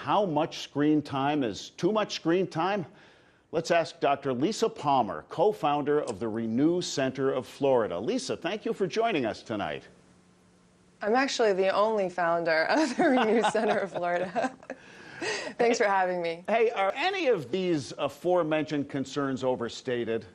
how much screen time is too much screen time? Let's ask Dr. Lisa Palmer, co-founder of the Renew Center of Florida. Lisa, thank you for joining us tonight. I'm actually the only founder of the Renew Center of Florida. Thanks for having me. Hey, are any of these aforementioned concerns overstated?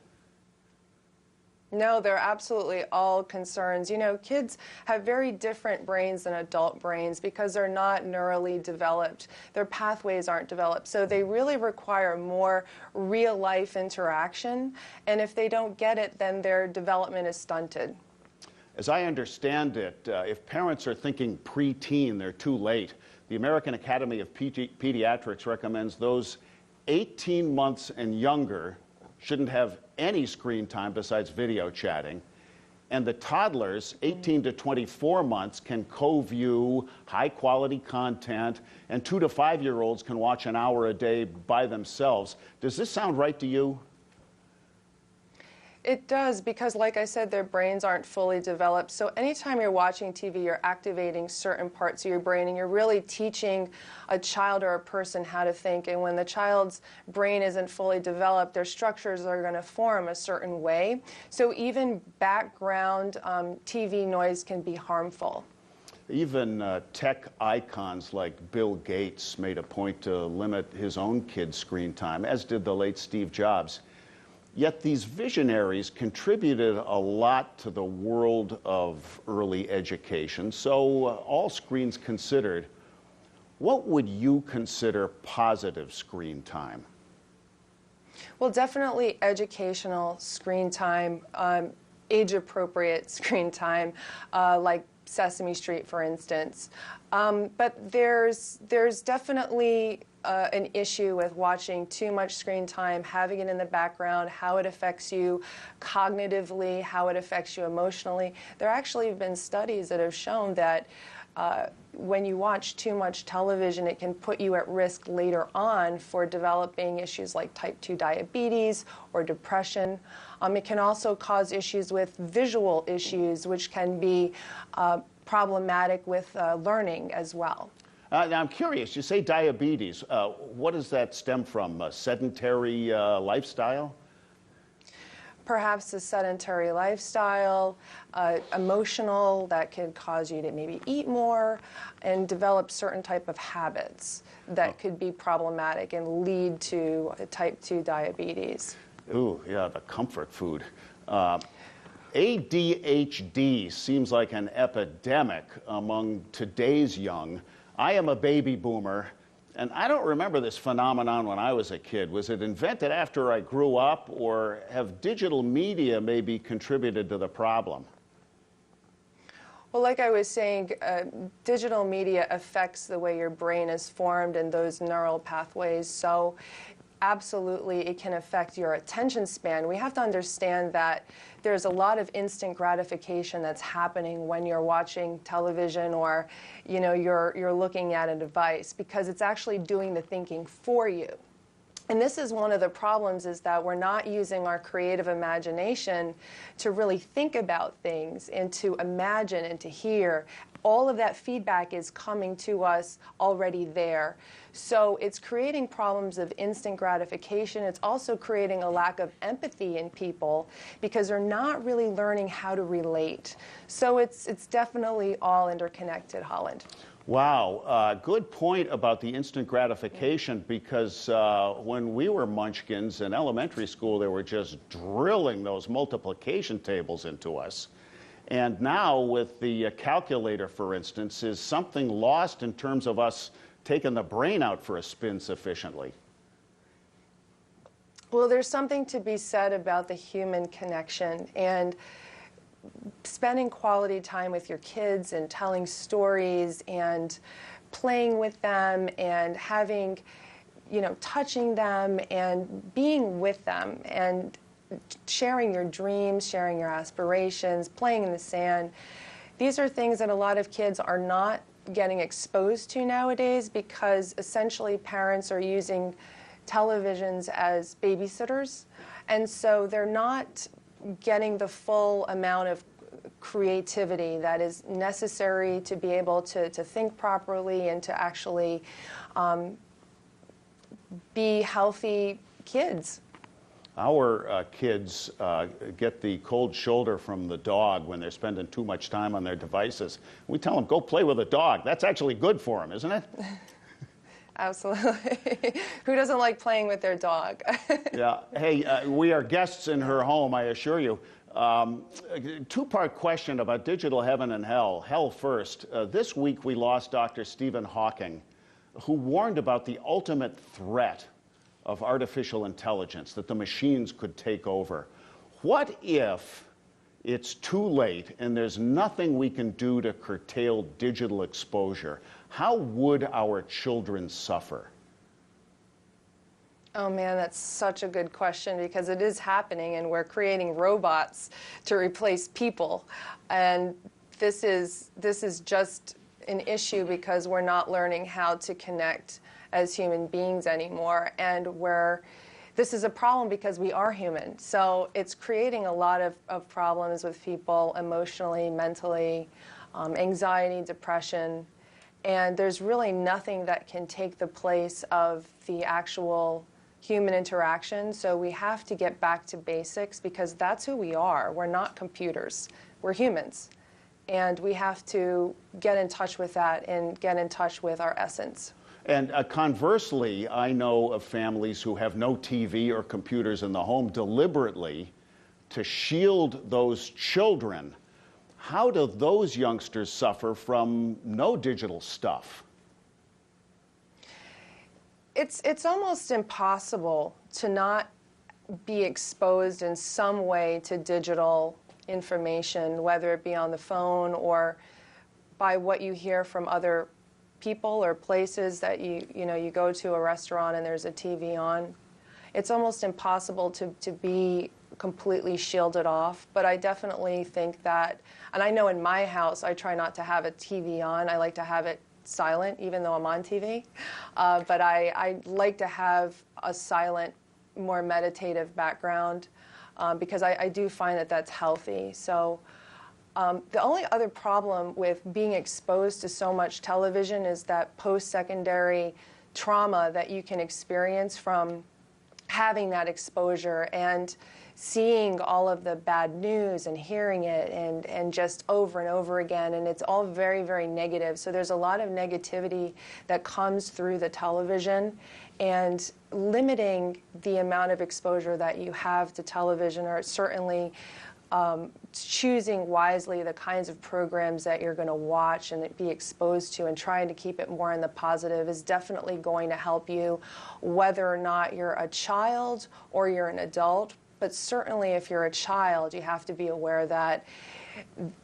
No, they're absolutely all concerns. You know, kids have very different brains than adult brains because they're not neurally developed. Their pathways aren't developed. So they really require more real-life interaction. And if they don't get it, then their development is stunted. As I understand it, if parents are thinking preteen, they're too late. The American Academy of Pediatrics recommends those 18 months and younger shouldn't have any screen time besides video chatting. And the toddlers, 18 to 24 months, can co-view high-quality content, and 2 to 5-year-olds can watch an hour a day by themselves. Does this sound right to you? It does, because like I said, their brains aren't fully developed. So anytime you're watching TV, you're activating certain parts of your brain, and you're really teaching a child or a person how to think. And when the child's brain isn't fully developed, their structures are going to form a certain way. So even background TV noise can be harmful. Even tech icons like Bill Gates made a point to limit his own kids' screen time, as did the late Steve Jobs. Yet these visionaries contributed a lot to the world of early education. So all screens considered, what would you consider positive screen time? Well, definitely educational screen time, age-appropriate screen time, like Sesame Street, for instance. But there's definitely an issue with watching too much screen time, having it in the background, how it affects you cognitively, how it affects you emotionally. There actually have been studies that have shown that when you watch too much television, it can put you at risk later on for developing issues like type 2 diabetes or depression. It can also cause issues with visual issues, which can be problematic with learning as well. Now, I'm curious, you say diabetes. What does that stem from? A sedentary lifestyle? Perhaps a sedentary lifestyle, emotional, that could cause you to maybe eat more and develop certain type of habits that could be problematic and lead to type 2 diabetes. Ooh, yeah, the comfort food. ADHD seems like an epidemic among today's young. I am a baby boomer, and I don't remember this phenomenon when I was a kid. Was it invented after I grew up, or have digital media maybe contributed to the problem? Well, like I was saying, digital media affects the way your brain is formed and those neural pathways. So absolutely, it can affect your attention span. We have to understand that there's a lot of instant gratification that's happening when you're watching television or, you know, you're looking at a device, because it's actually doing the thinking for you. And this is one of the problems, is that we're not using our creative imagination to really think about things and to imagine and to hear. All of that feedback is coming to us already there. So it's creating problems of instant gratification. It's also creating a lack of empathy in people because they're not really learning how to relate. So it's definitely all interconnected, Holland. Wow, good point about the instant gratification, because when we were munchkins in elementary school, they were just drilling those multiplication tables into us. And now with the calculator, for instance, is something lost in terms of us taking the brain out for a spin sufficiently? Well, there's something to be said about the human connection, and spending quality time with your kids and telling stories and playing with them and having, you know, touching them and being with them and sharing your dreams, sharing your aspirations, playing in the sand. These are things that a lot of kids are not getting exposed to nowadays, because essentially parents are using televisions as babysitters, and so they're not getting the full amount of creativity that is necessary to be able to think properly and to actually be healthy kids. Our kids get the cold shoulder from the dog when they're spending too much time on their devices. We tell them, go play with a dog. That's actually good for them, isn't it? Absolutely. Who doesn't like playing with their dog? Yeah. Hey, we are guests in her home, I assure you. Two-part question about digital heaven and hell. Hell first. This week we lost Dr. Stephen Hawking, who warned about the ultimate threat of artificial intelligence, that the machines could take over. What if it's too late and there's nothing we can do to curtail digital exposure? How would our children suffer? Oh man, that's such a good question, because it is happening, and we're creating robots to replace people. And this is just an issue because we're not learning how to connect as human beings anymore, and this is a problem because we are human. So it's creating a lot of problems with people emotionally, mentally, anxiety, depression, and there's really nothing that can take the place of the actual human interaction. So we have to get back to basics, because that's who we are. We're not computers. We're humans. And we have to get in touch with that and get in touch with our essence. And conversely, I know of families who have no TV or computers in the home deliberately to shield those children. How do those youngsters suffer from no digital stuff? It's almost impossible to not be exposed in some way to digital information, whether it be on the phone or by what you hear from other people or places that you go to a restaurant and there's a TV on. It's almost impossible to be completely shielded off, but I definitely think that, and I know in my house I try not to have a TV on. I like to have it silent, even though I'm on TV, but I like to have a silent, more meditative background, because I do find that that's healthy. So the only other problem with being exposed to so much television is that post-secondary trauma that you can experience from having that exposure and seeing all of the bad news and hearing it and just over and over again, and it's all very, very negative. So there's a lot of negativity that comes through the television, and limiting the amount of exposure that you have to television, or certainly choosing wisely the kinds of programs that you're going to watch and be exposed to, and trying to keep it more in the positive, is definitely going to help you, whether or not you're a child or you're an adult. But certainly if you're a child, you have to be aware that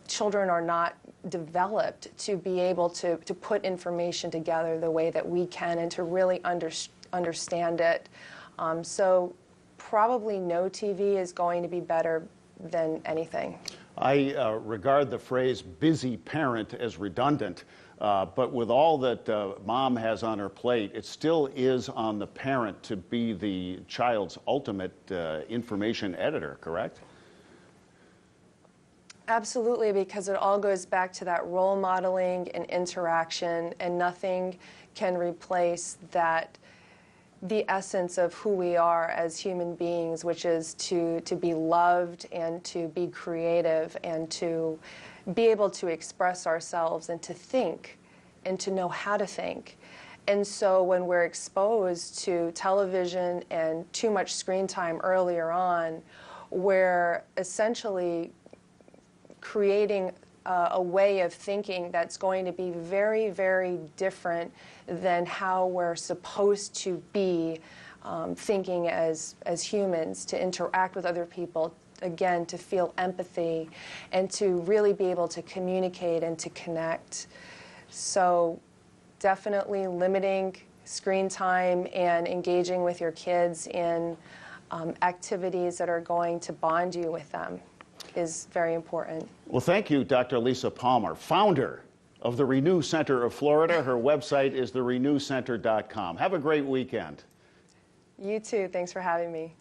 children are not developed to be able to put information together the way that we can and to really understand it. So probably no TV is going to be better than anything. I regard the phrase busy parent as redundant, but with all that mom has on her plate, it still is on the parent to be the child's ultimate information editor, correct? Absolutely, because it all goes back to that role modeling and interaction, and nothing can replace that, the essence of who we are as human beings, which is to be loved and to be creative and to be able to express ourselves and to think and to know how to think. And so when we're exposed to television and too much screen time earlier on, we're essentially creating a way of thinking that's going to be very, very different than how we're supposed to be thinking as humans, to interact with other people, again, to feel empathy and to really be able to communicate and to connect. So definitely limiting screen time and engaging with your kids in activities that are going to bond you with them is very important. Well, thank you, Dr. Lisa Palmer, founder of the Renew Center of Florida. Her website is therenewcenter.com. Have a great weekend. You too. Thanks for having me.